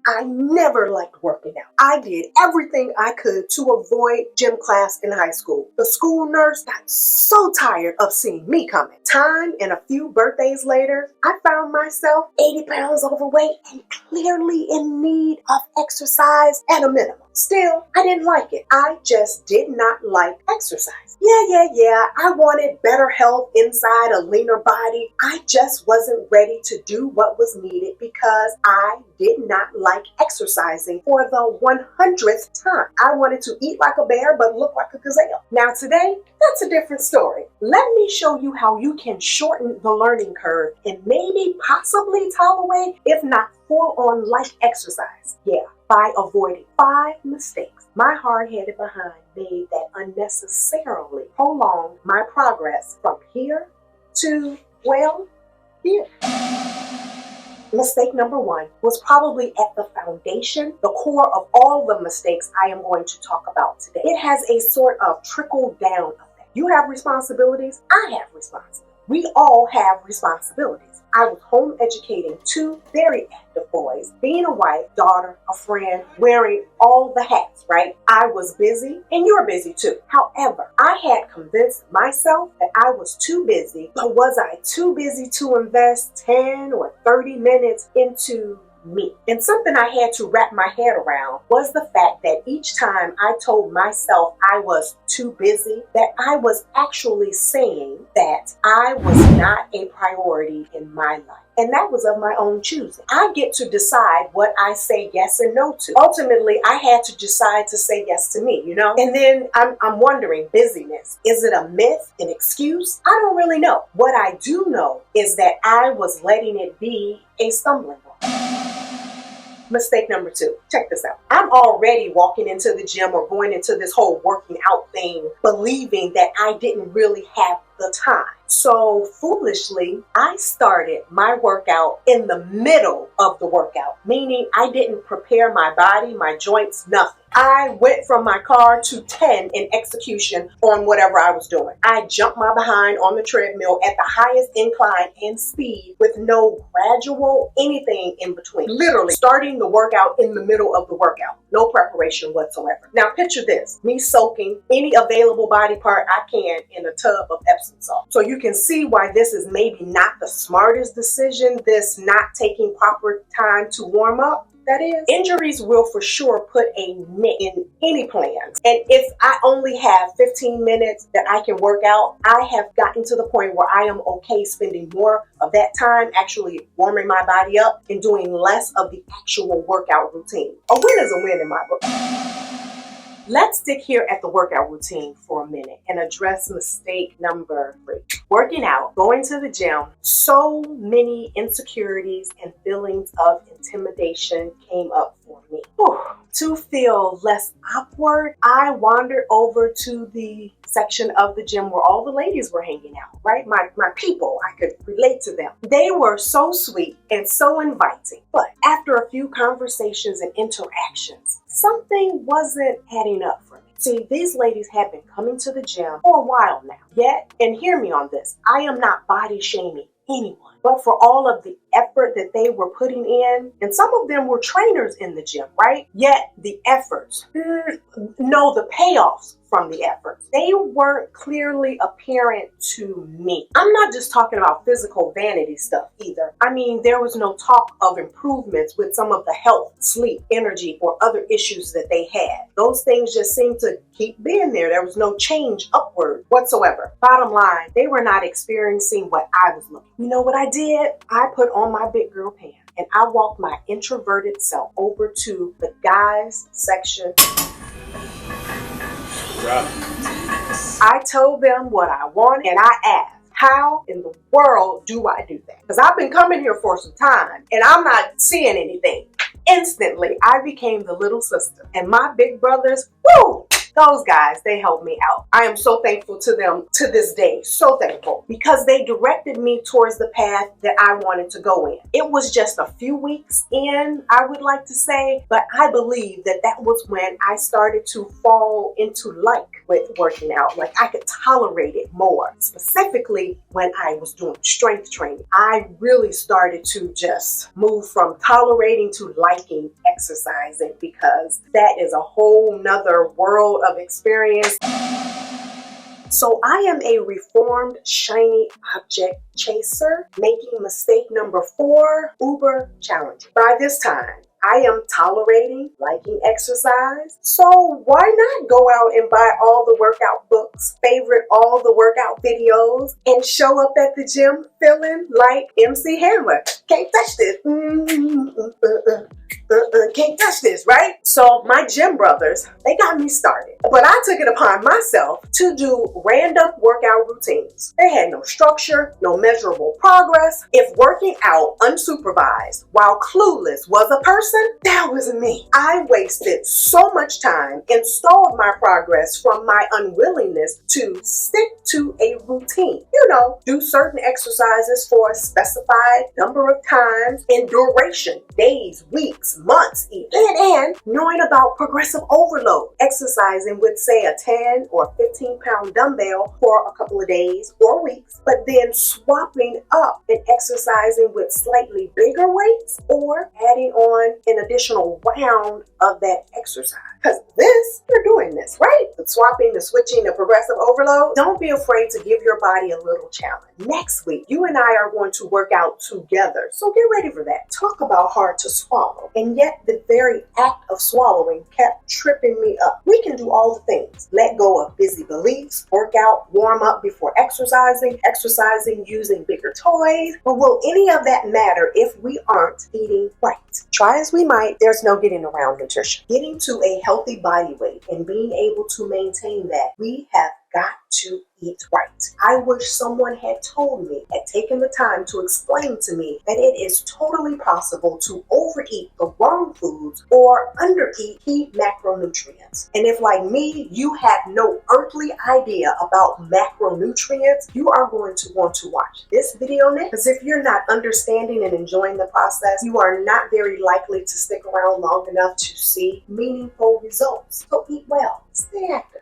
I never liked working out. I did everything I could to avoid gym class in high school. The school nurse got so tired of seeing me coming. Time and a few birthdays later, I found myself 80 pounds overweight and clearly in need of exercise at a minimum. Still, I didn't like it. I just did not like exercise. Yeah. I wanted better health inside a leaner body. I just wasn't ready to do what was needed because I did not like exercising for the 100th time. I wanted to eat like a bear but look like a gazelle. Now today, that's a different story. Let me show you how you can shorten the learning curve and maybe possibly tolerate, if not full-on life exercise. Yeah, by avoiding 5 mistakes my hard-headed behind made that unnecessarily prolonged my progress from here to, well, here. Mistake number 1 was probably at the foundation, the core of all the mistakes I am going to talk about today. It has a sort of trickle-down effect. You have responsibilities, I have responsibilities. We all have responsibilities. I was home educating 2 very active boys, being a wife, daughter, a friend, wearing all the hats, right? I was busy and you're busy too. However, I had convinced myself that I was too busy, but was I too busy to invest 10 or 30 minutes into me? And something I had to wrap my head around was the fact that each time I told myself I was too busy, that I was actually saying that I was not a priority in my life. And that was of my own choosing. I get to decide what I say yes and no to. Ultimately, I had to decide to say yes to me, And then I'm wondering, busyness, is it a myth, an excuse? I don't really know. What I do know is that I was letting it be a stumbling block. Mistake number 2. Check this out. I'm already walking into the gym or going into this whole working out thing, believing that I didn't really have the time. So foolishly, I started my workout in the middle of the workout, meaning I didn't prepare my body, my joints, nothing. I went from my car to 10 in execution on whatever I was doing. I jumped my behind on the treadmill at the highest incline and speed with no gradual anything in between. Literally starting the workout in the middle of the workout. No preparation whatsoever. Now picture this, me soaking any available body part I can in a tub of Epsom salt. So you can see why this is maybe not the smartest decision, this not taking proper time to warm up. That is, injuries will for sure put a nick in any plans. And if I only have 15 minutes that I can work out, I have gotten to the point where I am okay spending more of that time actually warming my body up and doing less of the actual workout routine. A win is a win in my book. Let's stick here at the workout routine for a minute and address mistake number 3. Working out, going to the gym, so many insecurities and feelings of intimidation came up for me. To feel less awkward, I wandered over to the section of the gym where all the ladies were hanging out, right? My people, I could relate to them. They were so sweet and so inviting. But after a few conversations and interactions, something wasn't adding up for me. See, these ladies have been coming to the gym for a while now. Yet, and hear me on this, I am not body shaming anyone. But for all of the effort that they were putting in, and some of them were trainers in the gym, right? Yet the efforts, the payoffs from the efforts, they weren't clearly apparent to me. I'm not just talking about physical vanity stuff either. I mean, there was no talk of improvements with some of the health, sleep, energy, or other issues that they had. Those things just seemed to keep being there. There was no change upward whatsoever. Bottom line, they were not experiencing what I was looking. You know what I did? I put on my big girl pants and I walked my introverted self over to the guys section. I told them what I wanted and I asked, how in the world do I do that? Because I've been coming here for some time and I'm not seeing anything. Instantly, I became the little sister and my big brothers, Those guys, they helped me out. I am so thankful to them to this day. So thankful, because they directed me towards the path that I wanted to go in. It was just a few weeks in, I would like to say, but I believe that that was when I started to fall into like with working out. Like I could tolerate it more. Specifically when I was doing strength training, I really started to just move from tolerating to liking exercising, because that is a whole nother world of experience. So I am a reformed shiny object chaser, making mistake number 4 uber challenging. By this time, I am tolerating liking exercise. So why not go out and buy all the workout books, favorite all the workout videos, and show up at the gym feeling like MC Hammer? Can't touch this. Can't touch this, right? So my gym brothers, they got me started. But I took it upon myself to do random workout routines. They had no structure, no measurable progress. If working out unsupervised while clueless was a person, that was me. I wasted so much time and stalled my progress from my unwillingness to stick to a routine. You know, do certain exercises for a specified number of times in duration, days, weeks, months even. And knowing about progressive overload, exercising with say a 10 or 15 pound dumbbell for a couple of days or weeks, but then swapping up and exercising with slightly bigger weights or adding on an additional round of that exercise. Because you're doing this, right? The swapping, the switching, the progressive overload. Don't be afraid to give your body a little challenge. Next week, you and I are going to work out together. So get ready for that. Talk about hard to swallow. And yet the very act of swallowing kept tripping me up. We can do all the things. Let go of busy beliefs, work out, warm up before exercising using bigger toys. But will any of that matter if we aren't eating right? Try as we might, there's no getting around nutrition. Getting to a healthy body weight and being able to maintain that, we have got to eat right. I wish someone had told me, had taken the time to explain to me that it is totally possible to overeat the wrong foods or undereat key macronutrients. And if, like me, you have no earthly idea about macronutrients, you are going to want to watch this video next, because if you're not understanding and enjoying the process, you are not very likely to stick around long enough to see meaningful results. So eat well, stay active.